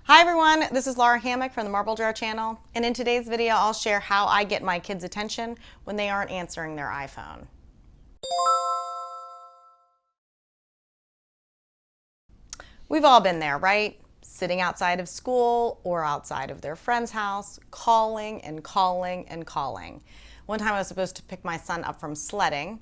Hi everyone, this is Lara Hammock from the Marble Jar channel, and in today's video I'll share how I get my kids' attention when they aren't answering their iPhone. We've all been there, right? Sitting outside of school or outside of their friend's house, calling and calling and calling. One time I was supposed to pick my son up from sledding.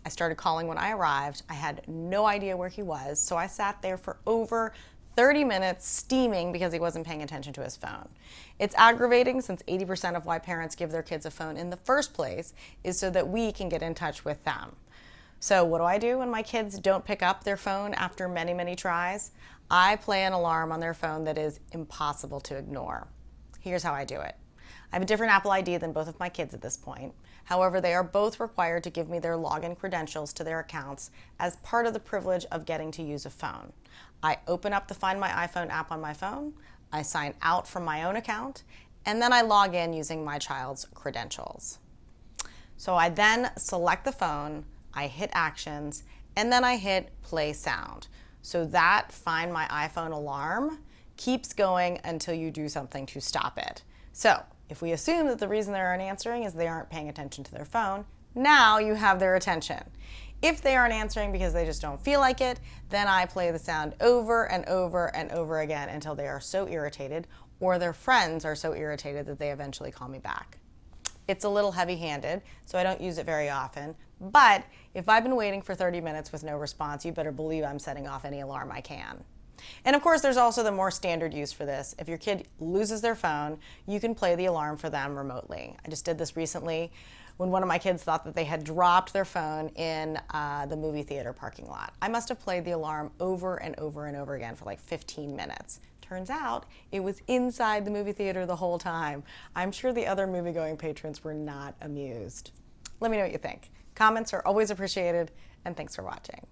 I started calling when I arrived. I had no idea where he was, so I sat there for over 30 minutes steaming because he wasn't paying attention to his phone. It's aggravating since 80% of why parents give their kids a phone in the first place is so that we can get in touch with them. So what do I do when my kids don't pick up their phone after many, many tries? I play an alarm on their phone that is impossible to ignore. Here's how I do it. I have a different Apple ID than both of my kids at this point. However, they are both required to give me their login credentials to their accounts as part of the privilege of getting to use a phone. I open up the Find My iPhone app on my phone, I sign out from my own account, and then I log in using my child's credentials. So I then select the phone, I hit Actions, and then I hit Play Sound. So that Find My iPhone alarm keeps going until you do something to stop it. So if we assume that the reason they aren't answering is they aren't paying attention to their phone, now you have their attention. If they aren't answering because they just don't feel like it, then I play the sound over and over and over again until they are so irritated or their friends are so irritated that they eventually call me back. It's a little heavy-handed, so I don't use it very often, but if I've been waiting for 30 minutes with no response, you better believe I'm setting off any alarm I can. And of course, there's also the more standard use for this. If your kid loses their phone, you can play the alarm for them remotely. I just did this recently when one of my kids thought that they had dropped their phone in the movie theater parking lot. I must have played the alarm over and over and over again for like 15 minutes. Turns out it was inside the movie theater the whole time. I'm sure the other movie-going patrons were not amused. Let me know what you think. Comments are always appreciated, and thanks for watching.